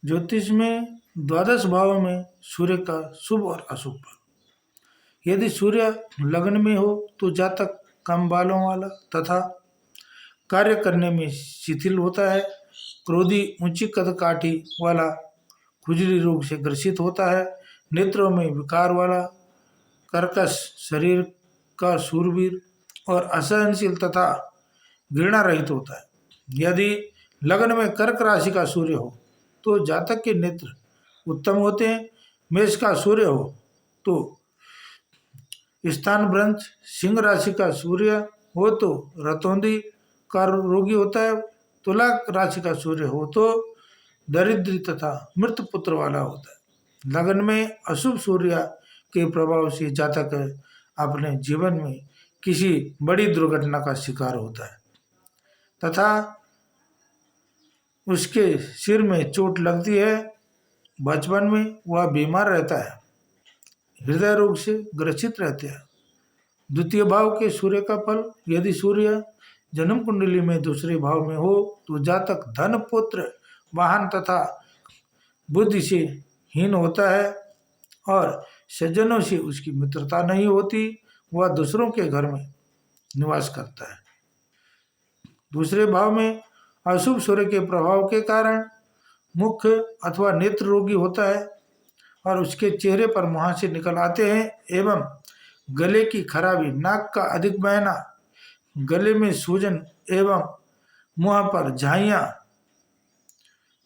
ज्योतिष में द्वादश भाव में सूर्य का शुभ और अशुभ फल। यदि सूर्य लग्न में हो तो जातक कम बालों वाला तथा कार्य करने में शिथिल होता है, क्रोधी, ऊंची कद काठी वाला, खुजली रोग से ग्रसित होता है, नेत्रों में विकार वाला, कर्कश शरीर का शूरवीर और असहनशील तथा घृणा रहित होता है। यदि लग्न में कर्क राशि का सूर्य हो तो जातक के नेत्र उत्तम होते हैं। मेष का सूर्य हो तो स्थान भ्रंश, सिंह राशि का सूर्य हो तो रतौंधी का रोगी होता है, तुला राशि का सूर्य हो तो दरिद्री तथा मृत पुत्र वाला होता है। लगन में अशुभ सूर्य के प्रभाव से जातक अपने जीवन में किसी बड़ी दुर्घटना का शिकार होता है तथा उसके सिर में चोट लगती है। बचपन में वह बीमार रहता है, हृदय रोग से ग्रसित रहते हैं। द्वितीय भाव के सूर्य का फल। यदि सूर्य जन्म कुंडली में दूसरे भाव में हो तो जातक धन, पुत्र, वाहन तथा बुद्धि से हीन होता है और सज्जनों से उसकी मित्रता नहीं होती। वह दूसरों के घर में निवास करता है। दूसरे भाव में अशुभ सूर्य के प्रभाव के कारण मुख अथवा नेत्र रोगी होता है और उसके चेहरे पर मुहासे निकल आते हैं एवं गले की खराबी, नाक का अधिक बहना, गले में सूजन एवं मुंह पर झाइयाँ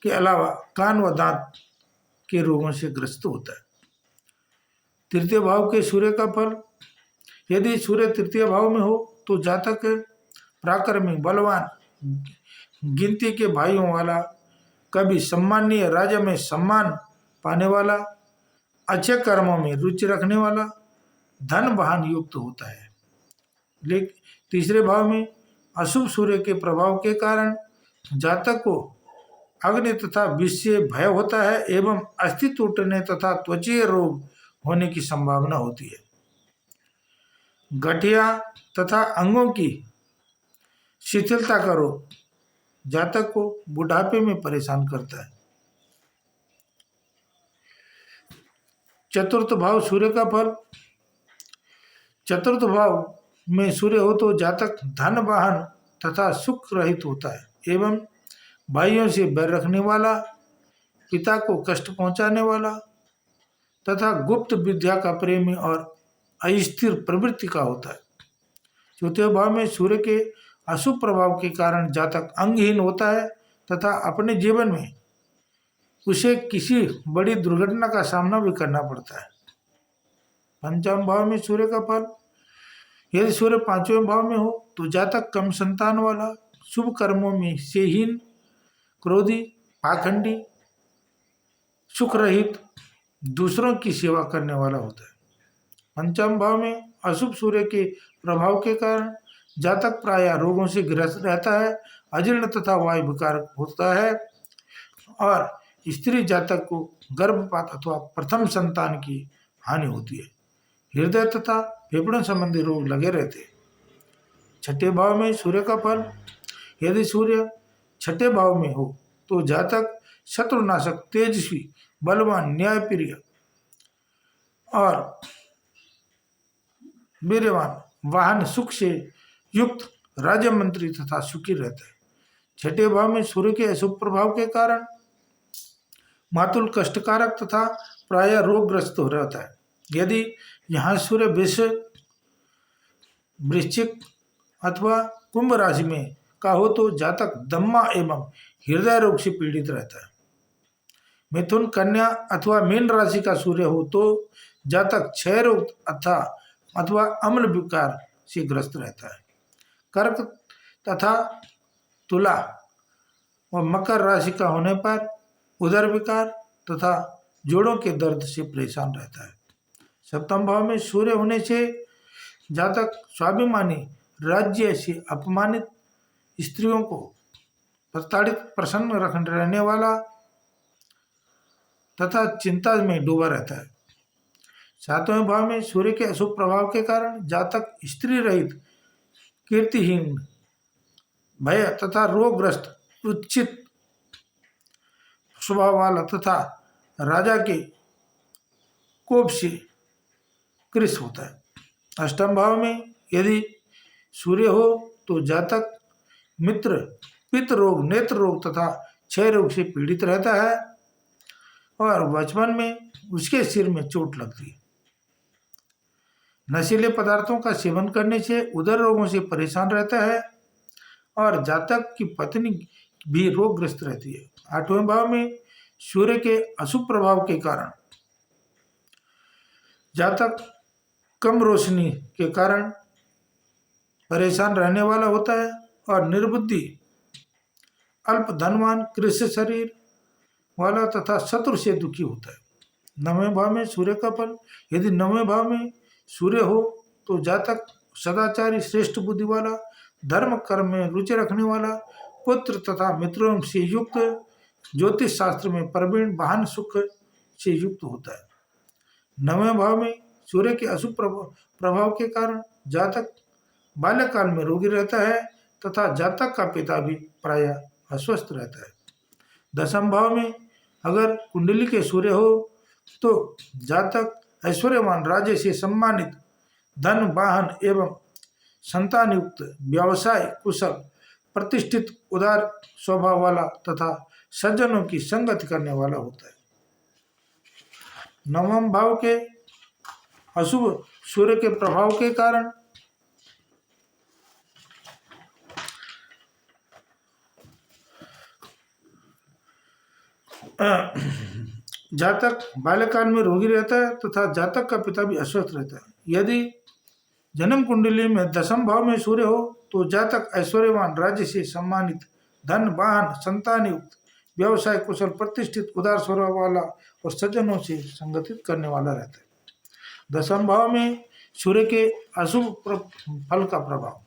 के अलावा कान व दांत के रोगों से ग्रस्त होता है। तृतीय भाव के सूर्य का फल। यदि सूर्य तृतीय भाव में हो तो जातक पराक्रमी, बलवान, गिनती के भाइयों वाला, कभी सम्मानीय, राज्य में सम्मान पाने वाला, अच्छे कर्मों में रुचि रखने वाला, धन वाहन युक्त होता है। लेकिन तीसरे भाव में अशुभ सूर्य के प्रभाव के कारण जातक को अग्नि तथा विष से भय होता है एवं अस्थि टूटने तथा त्वचीय रोग होने की संभावना होती है। गठिया तथा अंगों की शिथिलता का रोग जातक को बुढ़ापे में परेशान करता है। चतुर्थ भाव सूर्य का फल। चतुर्थ भाव में सूर्य हो तो जातक धन, वाहन तथा सुख रहित होता है एवं भाइयों से बैर रखने वाला, पिता को कष्ट पहुंचाने वाला तथा गुप्त विद्या का प्रेमी और अस्थिर प्रवृत्ति का होता है। चौथे भाव में सूर्य के अशुभ प्रभाव के कारण जातक अंगहीन होता है तथा अपने जीवन में उसे किसी बड़ी दुर्घटना का सामना भी करना पड़ता है। पंचम भाव में सूर्य का फल। यदि सूर्य पांचवें भाव में हो तो जातक कम संतान वाला, शुभ कर्मों में से हीन, क्रोधी, पाखंडी, सुख रहित, दूसरों की सेवा करने वाला होता है। पंचम भाव में अशुभ सूर्य के प्रभाव के कारण जातक प्रायः रोगों से ग्रस्त रहता है, अजीर्ण तथा वायु विकार होता है और स्त्री जातक को गर्भपात अथवा प्रथम संतान की हानि होती है। हृदय तथा फेफड़ों संबंधी रोग लगे रहते हैं। छठे भाव में सूर्य का फल। यदि सूर्य छठे भाव में हो तो जातक शत्रुनाशक, तेजस्वी, बलवान, न्यायप्रिय और वीर्यवान, वाहन सुख से युक्त, राज्य मंत्री तथा सुखी रहता है। छठे भाव में सूर्य के अशुभ प्रभाव के कारण मातुल, कष्टकारक तथा प्रायः रोगग्रस्त हो रहता है। यदि यहाँ सूर्य वृश्चिक अथवा कुंभ राशि में का हो तो जातक दम्मा एवं हृदय रोग से पीड़ित रहता है। मिथुन, कन्या अथवा मीन राशि का सूर्य हो तो जातक क्षय रोग अथवा अम्ल विकार से ग्रस्त रहता है। कर्क तथा तुला और मकर राशि का होने पर उदर विकार तथा जोड़ों के दर्द से परेशान रहता है। सप्तम भाव में सूर्य होने से जातक स्वाभिमानी, राज्य से अपमानित, स्त्रियों को प्रताड़ित, प्रसन्न रहने वाला तथा चिंता में डूबा रहता है। सातवें भाव में सूर्य के अशुभ प्रभाव के कारण जातक स्त्री रहित, कीर्तिहीन, भय तथा रोगग्रस्त, उच्चित, स्वभाव वाला तथा राजा के कोप से कृष होता है। अष्टम भाव में यदि सूर्य हो तो जातक मित्र, पित्त रोग, नेत्र रोग तथा क्षय रोग से पीड़ित रहता है और बचपन में उसके सिर में चोट लगती है। नशीले पदार्थों का सेवन करने से उदर रोगों से परेशान रहता है और जातक की पत्नी भी रोगग्रस्त रहती है। आठवें भाव में सूर्य के अशुभ प्रभाव के कारण जातक कम रोशनी के कारण परेशान रहने वाला होता है और निर्बुद्धि, अल्प धनवान, कृष्ण शरीर वाला तथा शत्रु से दुखी होता है। नवें भाव में सूर्य का फल, यदि नवें भाव में सूर्य हो तो जातक सदाचारी, श्रेष्ठ बुद्धि वाला, धर्म कर्म में रुचि रखने वाला, पुत्र तथा मित्रों से युक्त, ज्योतिष शास्त्र में प्रवीण, वाहन सुख से युक्त होता है। नवें भाव में सूर्य के अशुभ प्रभाव के कारण जातक बाल्यकाल में रोगी रहता है तथा जातक का पिता भी प्रायः अस्वस्थ रहता है। दसम भाव में अगर कुंडली के सूर्य हो तो जातक ऐश्वर्यवान, राज्य से सम्मानित, धन, वाहन एवं संतान युक्त, व्यवसाय कुशल, प्रतिष्ठित, उदार स्वभाव वाला तथा सज्जनों की संगति करने वाला होता है। नवम भाव के अशुभ सूर्य के प्रभाव के कारण जातक बाल्यकाल में रोगी रहता है तथा जातक का पिता भी अस्वस्थ रहता है। यदि जन्म कुंडली में दसम भाव में सूर्य हो तो जातक ऐश्वर्यवान, राज्य से सम्मानित, धन, वाहन, संतान युक्त, व्यवसाय कुशल, प्रतिष्ठित, उदार स्वभाव वाला और सज्जनों से संगठित करने वाला रहता है। दसम भाव में सूर्य के अशुभ फल का प्रभाव,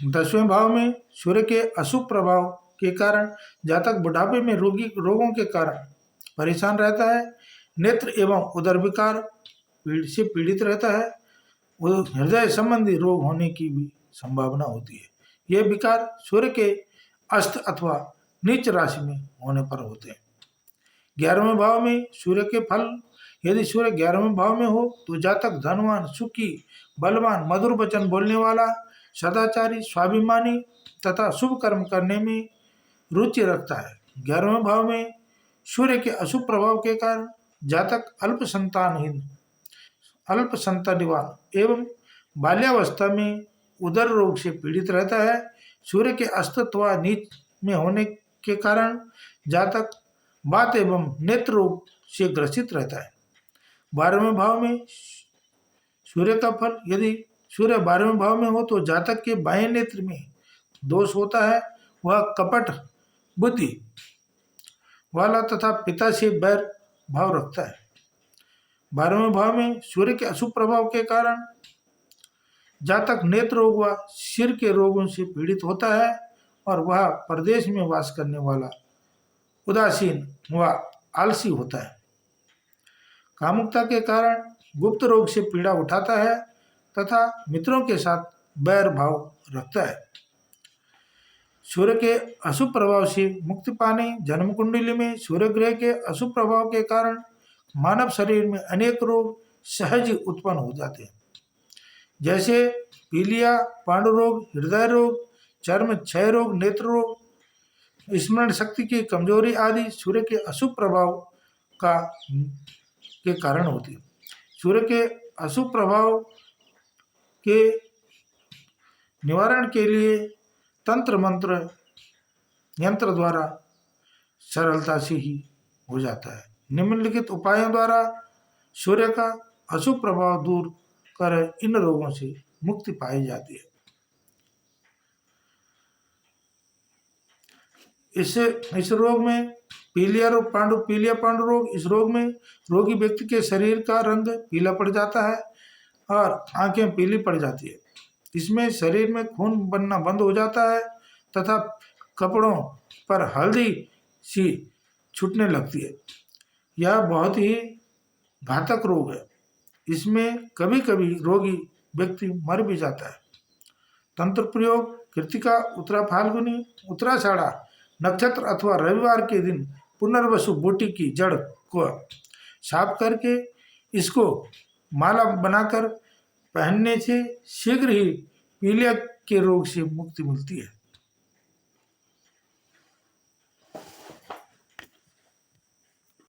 दसवें भाव में सूर्य के अशुभ प्रभाव के कारण जातक बुढ़ापे में रोगों के कारण परेशान रहता है, नेत्र एवं उदर विकार से पीड़ित रहता है, हृदय संबंधी रोग होने की भी संभावना होती है। ये विकार सूर्य के अस्त अथवा नीच राशि में होने पर होते हैं। 11वें भाव में सूर्य के फल, यदि सूर्य 11वें भाव में हो तो जातक धनवान, सुखी, बलवान, मधुर वचन बोलने वाला, सदाचारी, स्वाभिमानी तथा शुभ कर्म करने में रुचि रखता है। 11वें भाव में सूर्य के अशुभ प्रभाव के कारण जातक अल्प संतानहीन, अल्प संतानिवान एवं बाल्यावस्था में उदर रोग से पीड़ित रहता है। सूर्य के अस्तित्व नीच में होने के कारण जातक वात एवं नेत्र रोग से ग्रसित रहता है। 12वें भाव में सूर्य का फल, यदि सूर्य 12वें भाव में हो तो जातक के बाएं नेत्र में दोष होता है, वह कपट बुद्धि वाला तथा पिता से बैर भाव रखता है। 12वें भाव में सूर्य के अशुभ प्रभाव के कारण जातक नेत्र रोग व सिर के रोगों से पीड़ित होता है और वह प्रदेश में वास करने वाला, उदासीन व आलसी होता है। कामुकता के कारण गुप्त रोग से पीड़ा उठाता है तथा मित्रों के साथ बैर भाव रखता है। सूर्य के अशुभ प्रभाव से मुक्ति पाने, जन्म कुंडली में सूर्य ग्रह के अशुभ प्रभाव के कारण मानव शरीर में अनेक रोग सहज उत्पन्न हो जाते हैं, जैसे पीलिया, पांडु रोग, हृदय रोग, चर्म क्षय रोग, नेत्र रोग, स्मरण शक्ति की कमजोरी आदि सूर्य के अशुभ प्रभाव के कारण होती है। सूर्य के अशुभ प्रभाव के निवारण के लिए तंत्र मंत्र यंत्र द्वारा सरलता से ही हो जाता है। निम्नलिखित उपायों द्वारा सूर्य का अशुभ प्रभाव दूर कर इन रोगों से मुक्ति पाई जाती है। इस रोग में पीलिया पांडु रोग, इस रोग में रोगी व्यक्ति के शरीर का रंग पीला पड़ जाता है और आंखें पीली पड़ जाती है। इसमें शरीर में खून बनना बंद हो जाता है तथा कपड़ों पर हल्दी सी छूटने लगती है। यह बहुत ही घातक रोग है। इसमें कभी कभी रोगी व्यक्ति मर भी जाता है। तंत्र प्रयोग कृतिका, उत्तरा फाल्गुनी, उत्तराषाढ़ा, नक्षत्र अथवा रविवार के दिन पुनर्वसु बूटी की जड़ को साफ करके इसको माला बनाकर पहनने से शीघ्र ही पीलिया के रोग से मुक्ति मिलती है।